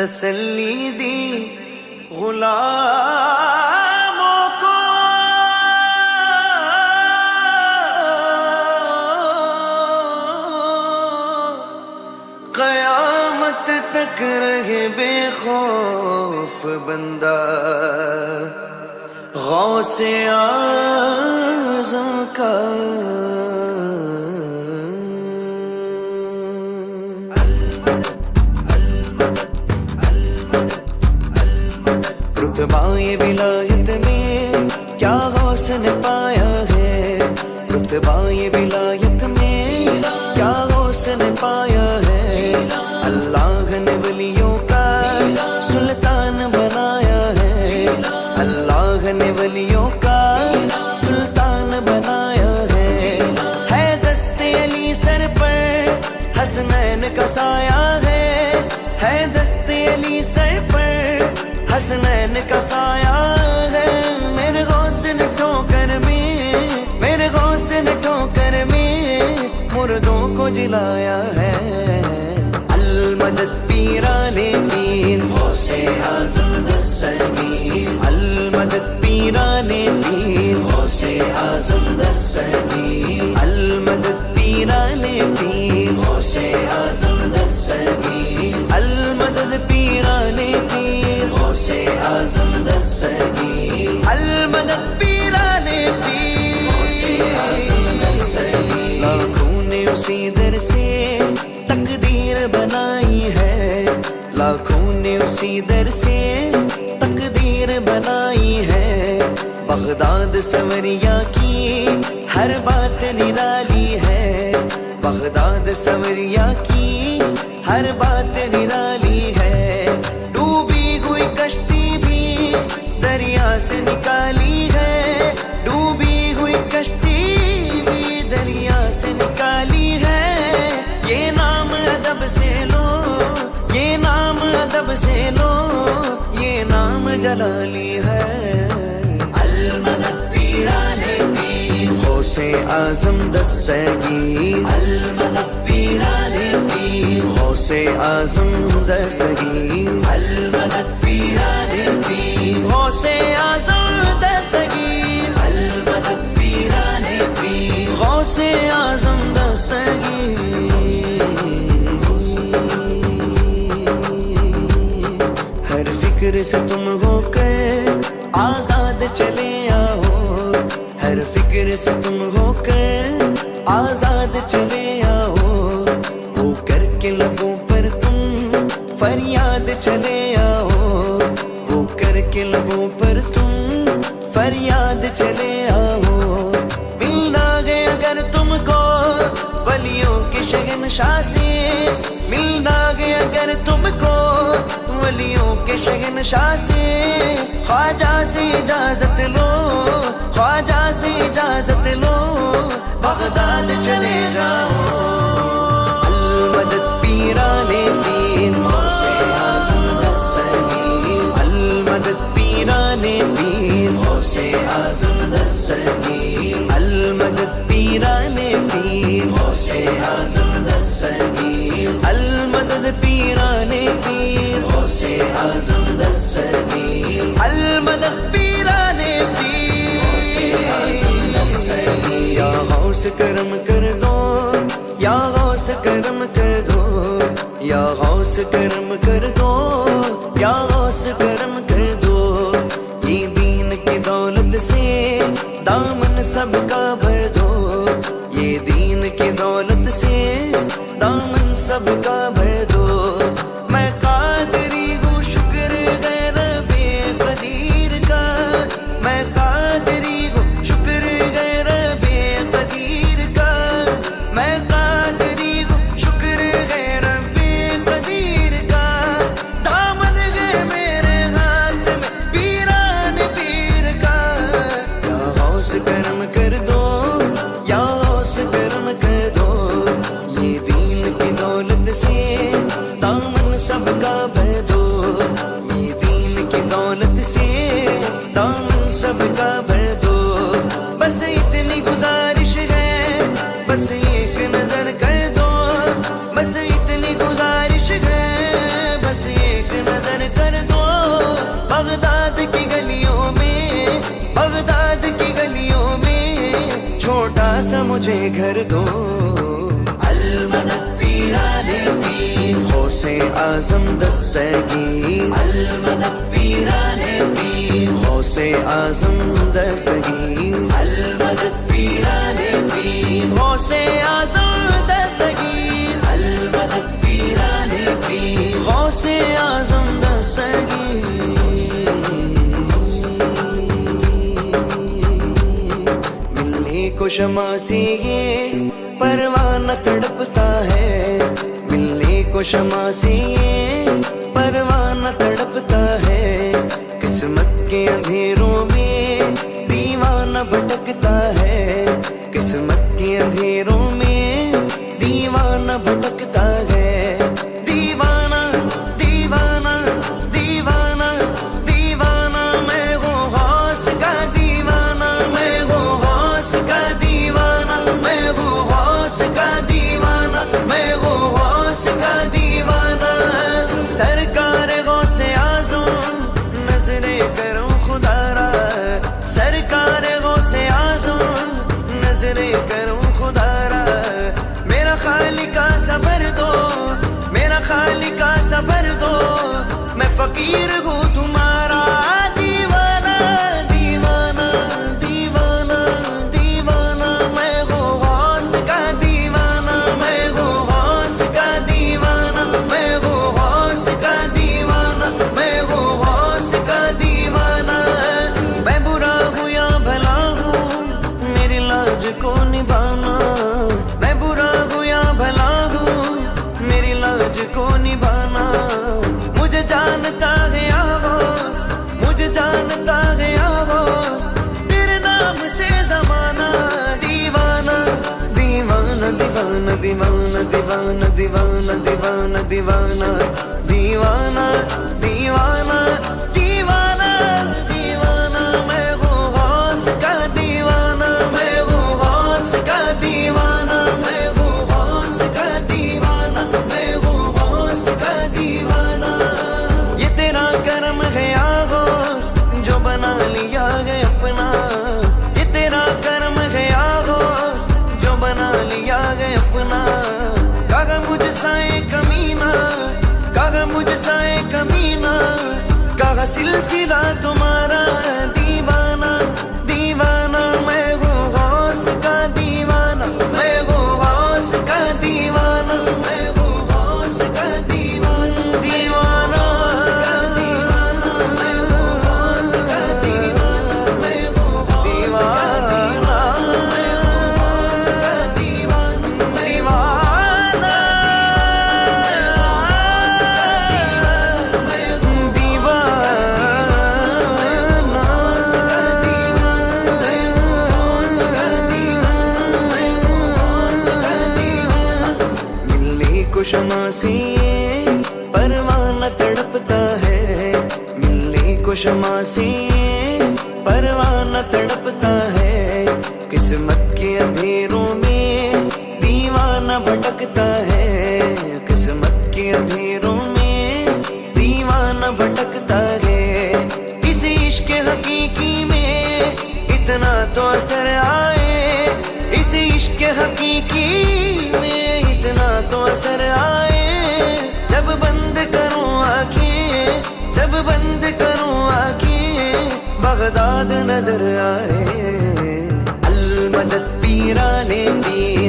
تسلی دی غلاموں کو، قیامت تک رہے بے خوف بندہ غوث اعظم کا۔ رتبہ ولایت میں کیا غوث نے پایا ہے، رتبہ ولایت میں کیا غوث نے پایا ہے، اللہ نے ولیوں کا سلطان بنایا ہے، اللہ نے ولیوں کا سلطان بنایا ہے دست علی سر پر حسنین کا سایہ ہے دست علی سر پر حسنین کا سایہ ہے، میرے غوث نے ٹھوکر میں، میرے غوث نے ٹھوکر میں مردوں کو جلایا ہے۔ المدد پیران پیر غوث اعظم دستگیر، المدد پیران پیر غوث اعظم دستگیر، المدد پیران پیر غوث اعظم دستگیر، المدد پیران پیر غوث اعظم دستگیر، المدد پیران پیر غوث اعظم دستگیر۔ لاکھوں نے اسی در سے تقدیر بنائی ہے، لاکھوں نے اسی در سے تقدیر بنائی ہے، بغداد سوریا کی ہر بات نرالی ہے، بغداد سوریا کی ہر بات نرالی ہے، ڈوبی ہوئی کشتی بھی دریا سے نکالی ہے، ڈوبی ہوئی کشتی بھی دریا سے نکالی ہے، یہ نام ادب سے لو، یہ نام ادب سے لو، یہ نام جلالی ہے۔ المدد پیران پیر غوث اعظم دستگیر، المدد پیران پیر غوث اعظم دستگیر، المدد پیران پیر غوث اعظم دستگیر، المدد پیران پیر غوث اعظم دستگیر۔ ہر فکر سے تم ہو کر آزاد چلے آؤ، ہر فکر سے تم ہو کر آزاد چلے آؤ، وہ کر کے لبوں پر تم فریاد چلے آؤ، وہ کر کے لبوں پر تم فریاد چلے آؤ، ملنا ہے اگر تم کو ولیوں کے شہنشاہ سے، ملنا ہے اگر تم کو ولیوں کے شہنشاہ سے، خواجہ سے اجازت لو، خواجہ سے اجازت لو، بغداد چلے جاؤ۔ المدد پیران پیر غوث اعظم دستگیر، المدد پیران پیر غوث اعظم دستگیر، المدد پیران پیر غوث اعظم دستگیر، المدد پیران پیر غوث اعظم دستگیر، المدد پیران پیر غوث اعظم دستگیر۔ یا غوث کرم کر دو، یا غوث کرم کر دو، یا غوث کرم کر دو، یا غوث کرم کر دو، یہ دین کی دولت سے دامن سب کا بھر دو، یہ دین کی دولت سے دامن سب کا بھر دو، میں قادری ہوں شکر غیر بے قدیر کا، میں قادری ہوں شکر غیر بے قدیر کا، میں قادری ہوں شکر غیر بے قدیر کا، دامن ہے میرے ہاتھ میں پیران پیر کا، یا غوث کرم کر دو، یا غوث کرم کر دو، یہ دین کی دولت سے دامن سب کا بھر دو، یہ دین کی دولت سے دامن سب کا بھر دو، بس اتنی گزارش ہے، بس ایک نظر کر دو، بس اتنی گزارش ہے، بس ایک نظر چھوٹا سا مجھے گھر دو المدد پیرانے پیر غوث اعظم دستگیر المدد پیرانے پیر غوث اعظم دستگیر المدد پیرانے پیر غوث اعظم دستگیر المدد پیرانے پیر غوث اعظم دستگیر ملنے کو شمع سے یہ پروانہ تڑپتا ہے ملنے کو شمع سے یہ پروانہ تڑپتا ہے قسمت کے اندھیروں میں دیوانہ بھٹکتا ہے قسمت کے اندھیروں میں دیوانہ بھٹکتا ہے دیوانہ دیوانہ دیوانہ دیوانہ میں ہوں غوث کا دیوانہ میں ہوں غوث کا دیوانہ میں ہوں غوث کا دیوانہ میں ہوں غوث کا دیوانہ سرکار غوث اعظم نظریں کروں خدا را سرکار غوث اعظم نظریں کروں خدا را میرا خالقہ صبر دو میرا خالقہ صبر دو میں فقیر ہوں تمہارا دیوانہ دیوانہ دیوانہ دیوانہ میں ہوں غوث کا دیوانہ میں ہوں غوث کا دیوانہ میں ہوں غوث کا دیوانہ میں ہوں غوث کا دیوانہ میں برا ہوں یا بھلا ہوں میری لاج کو نبھانا میں برا ہوں یا بھلا ہوں میری لاج کو نبھانا مجھے جانتا ہے غوث مجھے جانتا ہے غوث تیرے نام سے زمانہ دیوانہ دیوانہ دیوانہ دیوانہ دیوانہ دیوانہ دیوانہ دیوانہ دیوانہ دیوانہ دیوانہ دیوانہ میں ہوں غوث کا دیوانہ میں ہوں غوث کا دیوانہ میں ہوں غوث کا دیوانہ میں ہوں غوث کا دیوانہ یہ تیرا کرم ہے غوث جو بنا لیا ہے اپنا یہ تیرا کرم ہے غوث جو بنا لیا ہے اپنا کہا مجھ سائے کمینہ کہا مجھ سائے کمینہ کہا سلسلہ تمہارا دیوانہ دیوانہ میں ہوں غوث کا دیوانہ میں ہوں غوث کا دیوانہ میں ہوں غوث کا دیوانہ دیوانہ میں ہوں غوث کا دیوانہ میں ہوں غوث کا دیوانہ میں ہوں غوث کا دیوانہ دیوانہ شمع سے یہ پروانہ تڑپتا ہے ملنے کو شمع سے یہ پروانہ تڑپتا ہے قسمت کے اندھیروں میں دیوانہ بھٹکتا ہے قسمت کے اندھیروں میں دیوانہ بھٹکتا ہے اس عشق حقیقی میں اتنا تو اثر آئے اس عشق حقیقی میں اتنا تو اثر آئے جب بند کروں آنکھیں جب بند کروں آنکھیں بغداد نظر آئے المدد پیرانے پیر